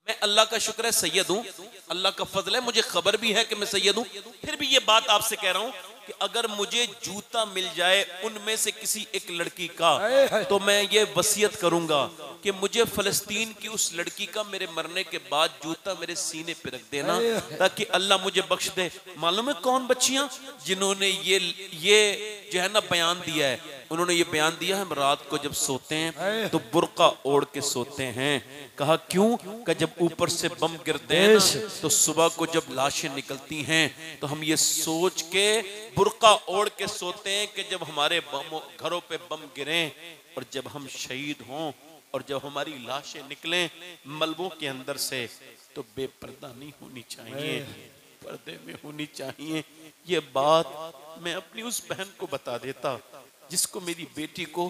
मैं अल्लाह का शुक्र है सैयद हूँ, अल्लाह का फजल है, मुझे खबर भी है कि मैं सैयद हूँ। फिर भी ये बात आपसे कह रहा हूँ कि अगर मुझे जूता मिल जाए उनमें से किसी एक लड़की का, तो मैं ये वसीयत करूंगा कि मुझे फलस्तीन की उस लड़की का मेरे मरने के बाद जूता मेरे सीने पे रख देना, ताकि अल्लाह मुझे बख्श दे। मालूम है कौन बच्चियां जिन्होंने ये जो है ना बयान दिया है, उन्होंने ये बयान दिया, हम रात को जब सोते हैं तो बुर्का ओढ़ के सोते हैं। कहा क्यों? कि जब ऊपर से बम गिरते हैं ना, तो सुबह को जब लाशें निकलती हैं तो हम ये सोच के बुर्का ओढ़ के सोते हैं कि जब हमारे घरों पे बम गिरें और जब हम शहीद हों और जब हमारी लाशें निकलें मलबों के अंदर से, तो बेपर्दा नहीं होनी चाहिए, पर्दे में होनी चाहिए। ये बात मैं अपनी उस बहन को बता देता जिसको मेरी बेटी को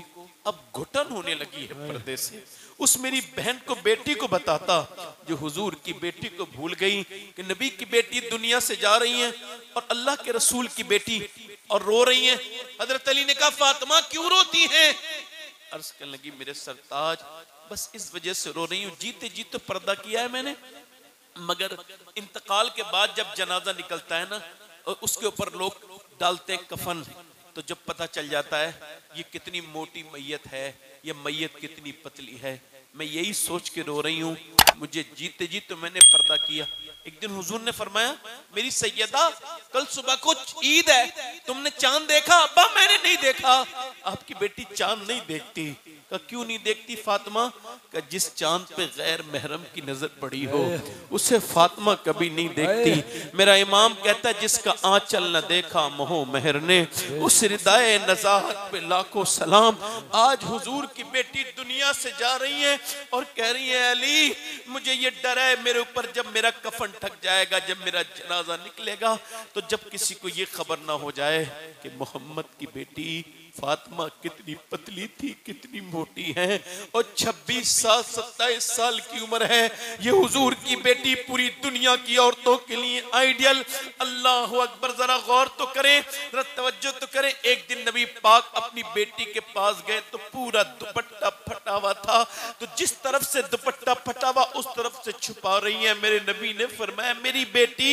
अब घुटन होने लगी है पर्दे से। उस मेरी बहन को, बेटी को बताता जो हुजूर की बेटी को भूल गई कि नबी की बेटी दुनिया से जा रही है और अल्लाह के रसूल की बेटी और रो रही है। हजरत अली ने कहा फातिमा क्यों रोती है? अर्ज करने लगी मेरे सरताज बस इस वजह से रो रही हूँ, जीते जी तो पर्दा किया है मैंने, मगर इंतकाल के बाद जब जनाजा निकलता है ना और उसके ऊपर लोग डालते कफन, तो जब पता चल जाता है ये कितनी मोटी मैयत है, ये मैयत कितनी पतली है, मैं यही सोच के रो रही हूँ। मुझे जीते जी तो मैंने पर्दा किया। एक दिन हुजूर ने फरमाया मेरी सैयदा कल सुबह को ईद है, तुमने चांद देखा? अब्बा मैंने नहीं देखा। आपकी बेटी चांद नहीं देखती। का क्यों नहीं देखती फातिमा? का जिस चांद पे गैर महरम की नजर पड़ी हो उसे फातिमा कभी नहीं देखती। मेरा इमाम कहता है जिसका आंचल न देखा मोह मेहर ने, उस हृदय नज़ाहत पे लाखों सलाम। आज हुजूर की बेटी दुनिया से जा रही है और कह रही है अली मुझे ये डर है मेरे ऊपर जब मेरा कफन ठक जाएगा, जब मेरा जनाजा निकलेगा, तो जब किसी को ये खबर ना हो जाए कि मोहम्मद की बेटी फातिमा कितनी पतली थी, कितनी मोटी है और 26 साल 27 साल की उम्र है। ये हुजूर की बेटी पूरी दुनिया की औरतों के लिए आइडियल। अल्लाह अकबर, जरा गौर तो करें, जरा तवज्जो तो करें। एक दिन नबी पाक अपनी बेटी के पास गए तो पूरा दुपट्टा फटा हुआ था, तो जिस तरफ से दुपट्टा फटा हुआ उस तरफ से छुपा रही है। मेरे नबी ने फरमाया मेरी बेटी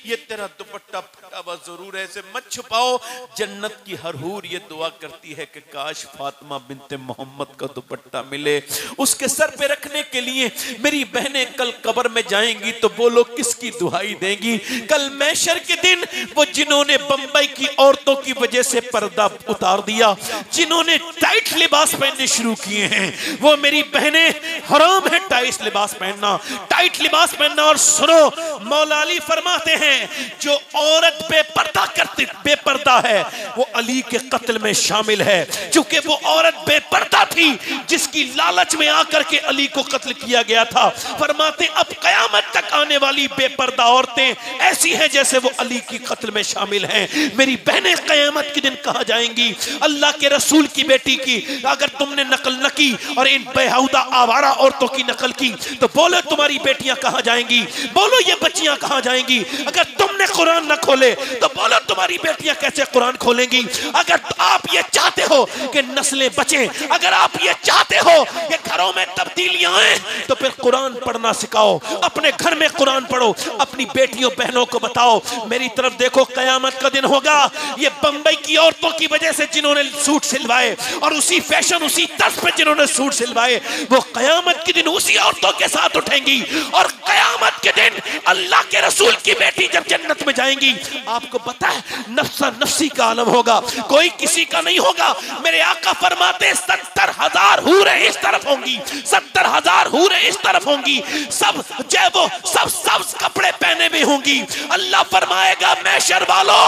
ये तेरा दुपट्टा फटा हुआ जरूर है, इसे मत छुपाओ। जन्नत की हर हूर ये दुआ करती है कि काश फातिमा बिनते मोहम्मद का दुपट्टा मिले उसके सर पे रखने के लिए। मेरी बहनें कल कब्र में जाएंगी तो वो लोग किसकी दुहाई देंगी? कल महशर के दिन वो जिन्होंने बंबई की औरतों की वजह से पर्दा उतार दिया, जिन्होंने टाइट लिबास पहनने शुरू किए हैं, वो मेरी बहनें हराम है टाइट लिबास पहनना, टाइट लिबास पहनना। और सुनो मौला अली फरमाते हैं जो औरत बेपर्दा करती बेपर्दा है वो अली के कत्ल में शामिल है, क्योंकि वो औरत बेपर्दा थी जिसकी लालच में आकर के अली को कत्ल किया गया था। फरमाते अब कयामत तक आने वाली बेपर्दा औरतें ऐसी हैं जैसे वो अली की कत्ल में शामिल हैं। मेरी बहनें कयामत के दिन कहां जाएंगी? अल्लाह के रसूल की बेटी की अगर तुमने नकल न की और इन बेहुदा आवारा औरतों की नकल की तो बोलो तुम्हारी बेटियां कहां जाएंगी? बोलो ये बच्चियां कहां जाएंगी? अगर तुमने कुरान न खोले तो बोलो तुम्हारी बेटियां कैसे कुरान खोलेंगी? अगर आप ये चाहते हो कि नस्लें बचें, अगर आप ये चाहते हो कि घरों में तब्दीलियां आए, तो फिर कुरान पढ़ना सिखाओ, अपने घर में कुरान पढ़ो, अपनी बेटियों बहनों को बताओ मेरी तरफ देखो कयामत का दिन होगा। ये बंबई की औरतों की वजह से जिन्होंने सूट सिलवाए और उसी फैशन उसी तर्ज पे जिन्होंने सूट सिलवाए, वो कयामत के दिन उसी औरतों के साथ उठेंगी। और कयामत के दिन अल्लाह के रसूल की बेटी जब जन्नत में जाएंगी, आपको पता है नफ्सा नफ्सी का आलम होगा, कोई किसी का नहीं होगा। मेरे आका फरमाते 70,000 हूरें इस तरफ होंगी, 70,000 हूरें इस तरफ होंगी, सब जब वो सब कपड़े पहने भी होंगी। अल्लाह फरमाएगा महशर वालों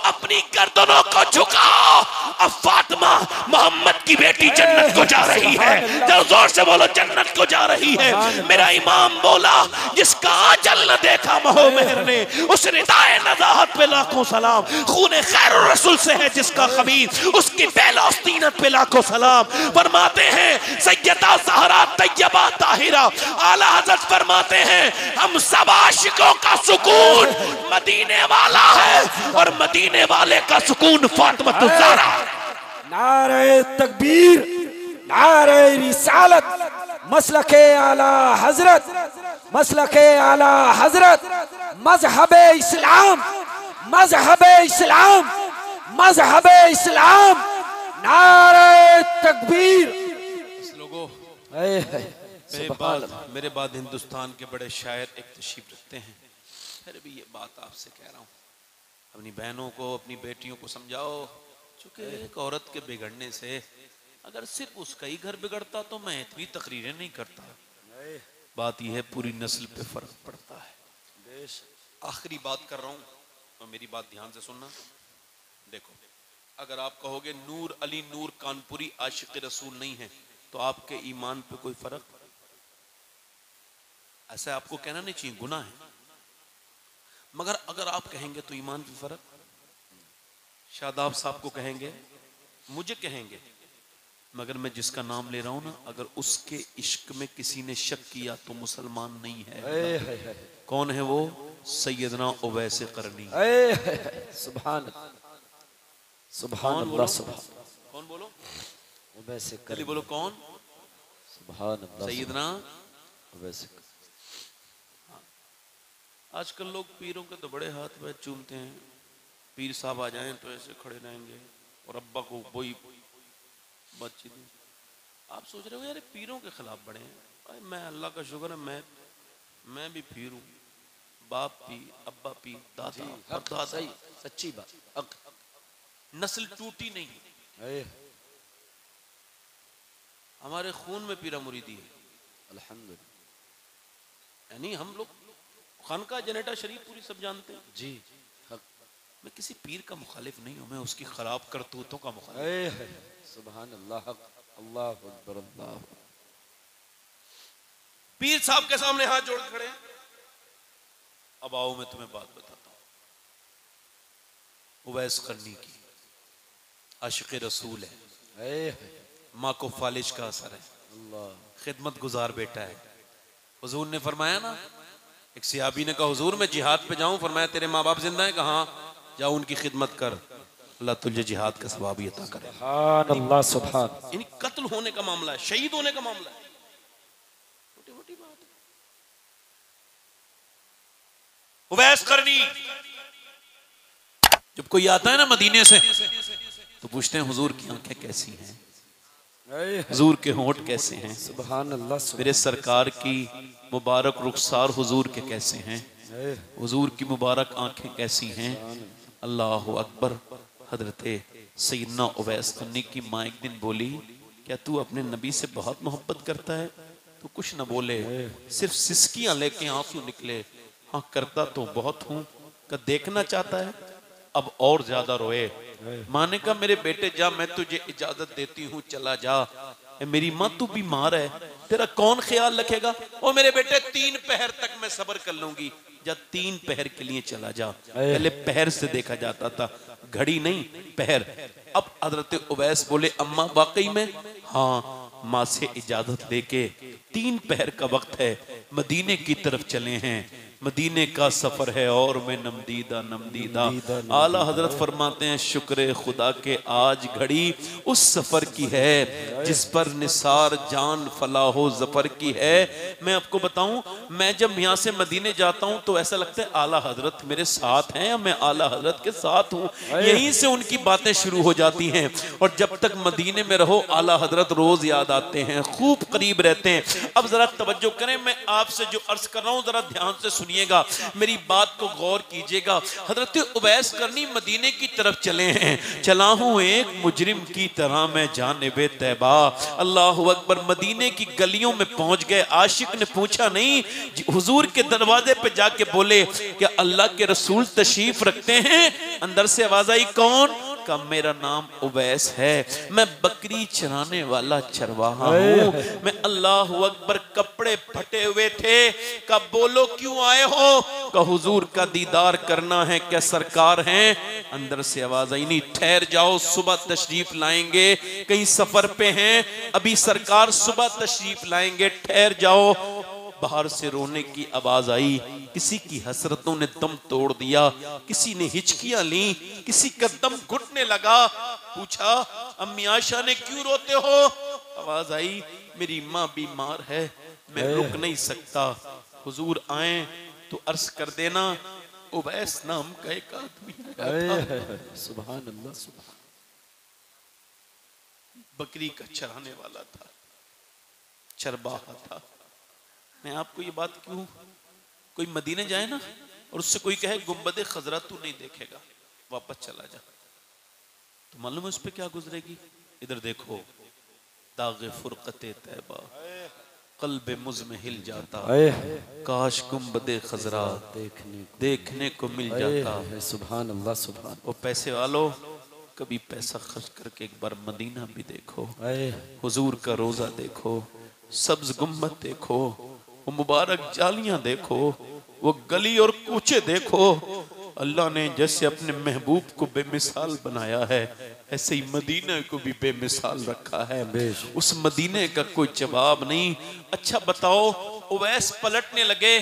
अपनी गर्दनों को झुकाओ, अब फातिमा मोहम्मद की बेटी जन्नत को जा रही है। जब जोर से बोलो जन्नत को जा रही है। मेरा इमाम बोला जिसका आंचल न देखा मोह मेहर ने, उस रिदाए नज़ाहत पे लाखों सलाम। खूने खैरुर रसूल से है जिसका खमीर, उसकी बेलौस्तीनत पे लाखों सलाम। फरमाते हैं सैयदा ज़हरा तैयबा ताहिरा आला हज़रत फरमाते हैं हम सब आशिकों का सुकून मदीने वाला है और मदीने वाले का सुकून फातिमा ज़हरा। नारे तकबीर, नारे रिसालत, मसलके आला हजरत, मसलके आला हजरत, मजहबे इस्लाम, मजहबे इस्लाम, मजहबे इस्लाम, नारे तकबीर। लोगों, मेरे बाद हिंदुस्तान के बड़े शायर एक तशरीफ रखते हैं, फिर भी ये बात आपसे कह रहा हूँ, अपनी बहनों को, अपनी बेटियों को समझाओ, चूंकि एक औरत के बिगड़ने से अगर सिर्फ उसका ही घर बिगड़ता तो मैं इतनी तकरीरें नहीं करता। बात यह है पूरी नस्ल पे फर्क पड़ता है। आखिरी बात कर रहा हूँ और मेरी बात ध्यान से सुनना। देखो, अगर आप कहोगे नूर अली नूर कानपुरी आशिक रसूल नहीं है तो आपके ईमान पे कोई फर्क, ऐसा आपको कहना नहीं चाहिए, गुनाह है। मगर अगर आप कहेंगे तो ईमान पे फर्क, शादाब साहब को कहेंगे, मुझे कहेंगे, मगर मैं जिसका नाम ले रहा हूं ना, अगर उसके इश्क में किसी ने शक किया तो मुसलमान नहीं है। कौन है वो? सैयदना उवैस करनी। सुभान सुभान अल्लाह। कौन बोलो? उवैस करनी बोलो कौन? सुभान अल्लाह। सैयदना उवैस। आजकल लोग पीरों के तो बड़े हाथ में चूमते हैं, पीर साहब आ जाएं तो ऐसे खड़े रहेंगे और अब्बा को वही बातचीत। आप सोच रहे हो यार पीरों के खिलाफ बड़े हैं। मैं अल्लाह का शुक्र है मैं भी पीर हूँ, बाप पीर, अब्बा पीर, दादा परदादा। सही, सच्ची बात। नस्ल टूटी नहीं, हमारे खून में पीरा मुरीदी है अल्हम्दुलिल्लाह। यानी हम लोग खानका जनेटा शरीफ पूरी सब जानते हैं जी। मैं किसी पीर का मुखालिफ नहीं हूं, मैं उसकी खराब करतूतों का मुखालिफ। सुभान अल्लाह, अल्लाह अकबर, अल्लाह। पीर साहब के सामने हाथ जोड़ खड़े। अब आओ मैं तुम्हें बात बताता हूं। उवैस करनी की आशिक रसूल है, माँ को फालिश का असर है, खिदमत गुजार बेटा है। हुजूर ने फरमाया ना, एक सियाबी ने कहा हुजूर मैं जिहाद पे जाऊं, फरमाया तेरे माँ बाप जिंदा है? कहा जाओ उनकी खिदमत कर, अल्लाह तुझे जिहाद का सवाब अता करे। सुभान अल्लाह, सुभान। यानी कत्ल होने का मामला है, शहीद होने का मामला है, छोटी मोटी बात है। उवैस करनी जब कोई आता है ना मदीने से तो पूछते हैं हुजूर की आंखें कैसी हैं, हुजूर के होंठ कैसे हैं, सुभान अल्लाह, मेरे सरकार की मुबारक रुखसार हुजूर के कैसे हैं, हुजूर की मुबारक आंखें कैसी हैं। अल्लाह अकबर। हजरते सैयदना उवैस करनी की माँ एक दिन बोली, क्या तू अपने नबी से बहुत मोहब्बत करता है? तो कुछ न बोले, सिर्फ सिसकियां लेके आंसू निकले। हाँ करता तो बहुत हूँ, का देखना चाहता है, अब और ज्यादा रोए। माँ ने कहा मेरे बेटे जा, मैं तुझे इजाजत देती हूँ, चला जा। मेरी माँ तू बीमार है, तेरा कौन ख्याल रखेगा? ओ मेरे बेटे 3 पहर तक मैं सब्र कर लूंगी, जब 3 पहर के लिए चला जा। पहले पहर से देखा जाता था, घड़ी नहीं पहर। अब हजरत उवैस बोले अम्मा वाकई में? हाँ। माँ से इजाजत लेके 3 पहर का वक्त है, मदीने की तरफ चले हैं। मदीने का सफर है और मैं नमदीदा नमदीदा। आला हजरत फरमाते हैं शुक्र खुदा के आज घड़ी उस सफर की है जिस पर निसार जान फलाहो जफर की है। मैं आपको बताऊं, मैं जब यहाँ से मदीने जाता हूँ तो ऐसा लगता है आला हजरत मेरे साथ हैं, मैं आला हजरत के साथ हूँ। यहीं से उनकी बातें शुरू हो जाती हैं और जब तक मदीने में रहो आला हजरत रोज याद आते हैं, खूब करीब रहते हैं। अब जरा तवज्जो करें, मैं आपसे जो अर्ज कर रहा हूँ जरा ध्यान से सुनिएगा, मेरी बात को गौर कीजिएगा। हजरत उवैस करनी मदीने की तरफ चले हैं। चला हूँ एक मुजरिम की तरह मैं जानिबे तैबा। अल्लाह अकबर। मदीने की गलियों में पहुंच गए। आशिक ने पूछा नहीं, हुजूर के दरवाजे पे जाके बोले क्या अल्लाह के रसूल तशरीफ रखते हैं? अंदर से आवाज आई कौन? का मेरा नाम उवैस है, मैं बकरी चराने वाला चरवाहा हूँ। मैं अल्लाह अकबर। कपड़े फटे हुए थे, का बोलो क्यों आए हो? का हुजूर का दीदार करना है, क्या सरकार हैं? अंदर से आवाज आई नहीं, ठहर जाओ सुबह तशरीफ लाएंगे, कहीं सफर पे हैं, अभी सरकार सुबह तशरीफ लाएंगे, ठहर जाओ। बाहर से रोने की आवाज आई, किसी की हसरतों ने दम तोड़ दिया, किसी ने हिचकियां ली, किसी का दम घुटने लगा। पूछा अम्मी आयशा ने क्यों रोते हो? आवाज आई मेरी माँ बीमार है, मैं रुक नहीं सकता, हुजूर आए तो अर्ज कर देना उवैस नाम का एक आदमी आया था, सुभान अल्लाह सुभान। बकरी का चराने वाला था, चरबाहा था। मैं आपको ये बात क्यों, कोई मदीने जाए ना और उससे कोई कहे गुंबद खजरा तू नहीं देखेगा, वापस चला जा, तो मालूम है उस पर क्या गुजरेगी। इधर देखो, दागे फुरकते तैबा कल्बे मुझ में हिल जाता, काश गुंबदे खजरा देखने को मिल जाता। सुभान अल्लाह सुभान। वो पैसे वालों, कभी पैसा खर्च करके एक बार मदीना भी देखो, हुजूर का रोजा देखो, सब्ज गुम्बद देखो, वो मुबारक जालियां देखो, वो गली और कूचे देखो। अल्लाह ने जैसे अपने महबूब को बेमिसाल बनाया है, ऐसे ही मदीने को भी बेमिसाल रखा है। उस मदीने का कोई जवाब नहीं। अच्छा बताओ, उवैस पलटने लगे,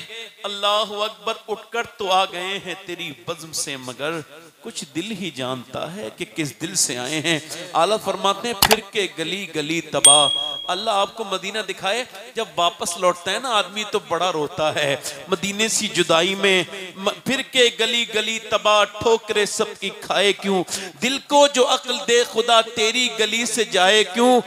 अल्लाह अकबर, उठकर तो आ गए हैं तेरी बज़्म से, मगर कुछ दिल ही जानता है कि किस दिल से आए हैं। आला फरमाते हैं, फिर के गली गली तबाह। अल्लाह आपको मदीना दिखाए, जब वापस लौटता है ना आदमी तो बड़ा रोता है मदीने सी जुदाई में। फिर के गली गली तबाह, ठोकरे सबकी खाए क्यों, दिल को जो अक्ल दे खुदा तेरी गली से जाए क्यों।